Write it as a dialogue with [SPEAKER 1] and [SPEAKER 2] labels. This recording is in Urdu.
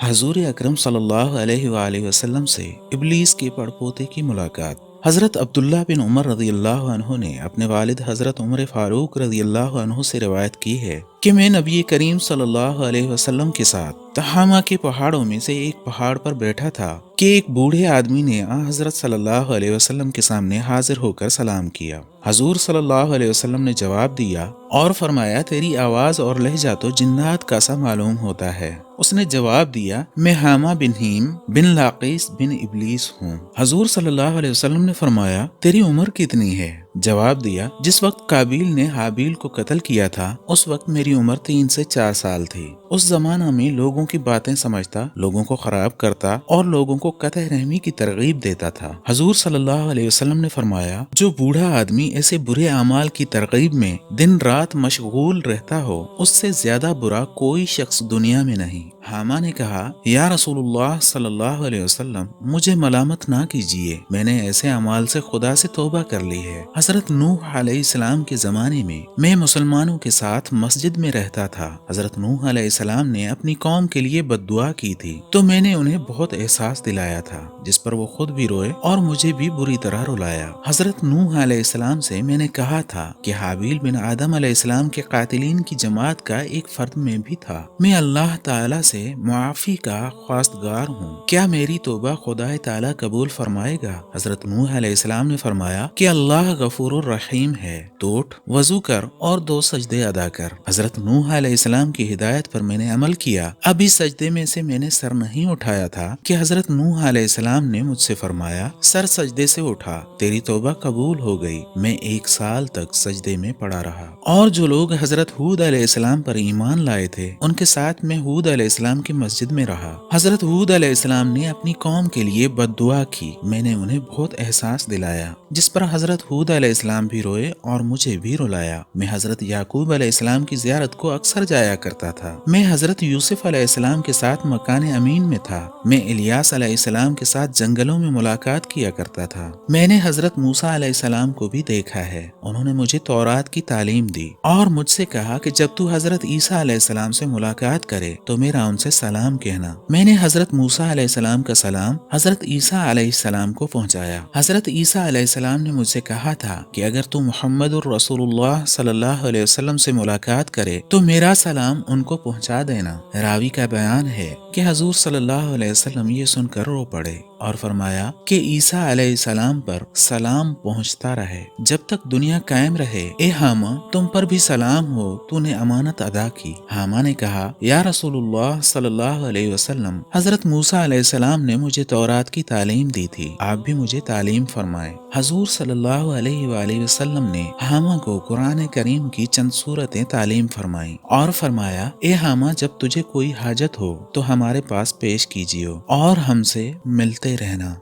[SPEAKER 1] حضور اکرم صلی اللہ علیہ وآلہ وسلم سے ابلیس کے پڑپوتے کی ملاقات۔ حضرت عبداللہ بن عمر رضی اللہ عنہ نے اپنے والد حضرت عمر فاروق رضی اللہ عنہ سے روایت کی ہے کہ میں نبی کریم صلی اللہ علیہ وسلم کے ساتھ تہامہ کے پہاڑوں میں سے ایک پہاڑ پر بیٹھا تھا کہ ایک بوڑھے آدمی نے حضرت صلی اللہ علیہ وسلم کے سامنے حاضر ہو کر سلام کیا۔ حضور صلی اللہ علیہ وسلم نے جواب دیا اور فرمایا، تیری آواز اور لہجہ تو جنات کا سا معلوم ہوتا ہے۔ اس نے جواب دیا، میں حامہ بن ہیم بن لاقیس بن ابلیس ہوں۔ حضور صلی اللہ علیہ وسلم نے فرمایا، تیری عمر کتنی ہے؟ جواب دیا، جس وقت قابیل نے حابیل کو قتل کیا تھا اس وقت میری عمر 3 سے 4 سال تھی۔ اس زمانہ میں لوگوں کی باتیں سمجھتا، لوگوں کو خراب کرتا اور لوگوں کو قطع رحمی کی ترغیب دیتا تھا۔ حضور صلی اللہ علیہ وسلم نے فرمایا، جو بوڑھا آدمی ایسے برے اعمال کی ترغیب میں دن رات مشغول رہتا ہو، اس سے زیادہ برا کوئی شخص دنیا میں نہیں۔ حامہ نے کہا، یا رسول اللہ صلی اللہ علیہ وسلم، مجھے ملامت نہ کیجیے، میں نے ایسے اعمال سے خدا سے توبہ کر لی ہے۔ حضرت نوح علیہ السلام کے زمانے میں مسلمانوں کے ساتھ مسجد میں رہتا تھا۔ حضرت نوح علیہ السلام نے اپنی قوم کے لیے بد دعا کی تھی تو میں نے انہیں بہت احساس دلایا تھا، جس پر وہ خود بھی روئے اور مجھے بھی بری طرح رلایا۔ حضرت نوح علیہ السلام سے میں نے کہا تھا کہ حابیل بن آدم علیہ السلام کے قاتلین کی جماعت کا ایک فرد میں بھی تھا۔ میں اللہ تعالی سے معافی کا خواستگار ہوں، کیا میری توبہ خدا تعالی قبول فرمائے گا؟ حضرت نوح علیہ السلام نے فرمایا کہ اللہ غفور الرحیم ہے، تو اٹھ، وضو کر اور 2 سجدے ادا کر۔ حضرت نوح علیہ السلام کی ہدایت پر میں نے عمل کیا۔ اب اس سجدے میں سے میں نے سر نہیں اٹھایا تھا کہ حضرت نوح علیہ السلام نے مجھ سے فرمایا، سر سجدے سے اٹھا، تیری توبہ قبول ہو گئی۔ میں 1 سال تک سجدے میں پڑا رہا۔ اور جو لوگ حضرت ہود علیہ السلام پر ایمان لائے تھے ان کے ساتھ میں ہود علیہ السلام کی مسجد میں رہا۔ حضرت ہود علیہ السلام نے اپنی قوم کے لیے بد دعا کی، میں نے انہیں بہت احساس دلایا، جس پر حضرت ہود علیہ السلام بھی روئے اور مجھے بھی رلایا۔ میں حضرت یعقوب علیہ السلام کی زیارت کو اکثر جایا کرتا تھا۔ میں حضرت یوسف علیہ السلام کے ساتھ مکان امین میں تھا۔ میں الیاس علیہ السلام کے ساتھ جنگلوں میں ملاقات کیا کرتا تھا۔ میں نے حضرت موسیٰ علیہ السلام کو بھی دیکھا ہے، انہوں نے مجھے تورات کی تعلیم دی اور مجھ سے کہا کہ جب تو حضرت عیسیٰ علیہ السلام سے ملاقات کرے تو میرا ان سے سلام کہنا۔ میں نے حضرت موسیٰ علیہ السلام کا سلام حضرت عیسیٰ علیہ السلام کو پہنچایا۔ حضرت عیسیٰ علیہ السلام نے مجھ سے کہا تھا کہ اگر تو محمد الرسول اللہ صلی اللہ علیہ وسلم سے ملاقات کرے تو میرا سلام ان کو پہنچا دینا۔ راوی کا بیان ہے کہ حضور صلی اللہ علیہ وسلم یہ سن کر رو پڑے اور فرمایا کہ عیسیٰ علیہ السلام پر سلام پہنچتا رہے جب تک دنیا قائم رہے۔ اے حامہ، تم پر بھی سلام ہو، تو نے امانت ادا کی۔ حامہ نے کہا، یا رسول اللہ صلی اللہ علیہ وسلم، حضرت موسیٰ علیہ السلام نے مجھے تورات کی تعلیم دی تھی، آپ بھی مجھے تعلیم فرمائے۔ حضور صلی اللہ علیہ وآلہ وسلم نے حامہ کو قرآن کریم کی چند سورتیں تعلیم فرمائیں اور فرمایا، اے حامہ، جب تجھے کوئی حاجت ہو تو ہمارے پاس پیش کیجیے اور ہم سے ملتے رہنا۔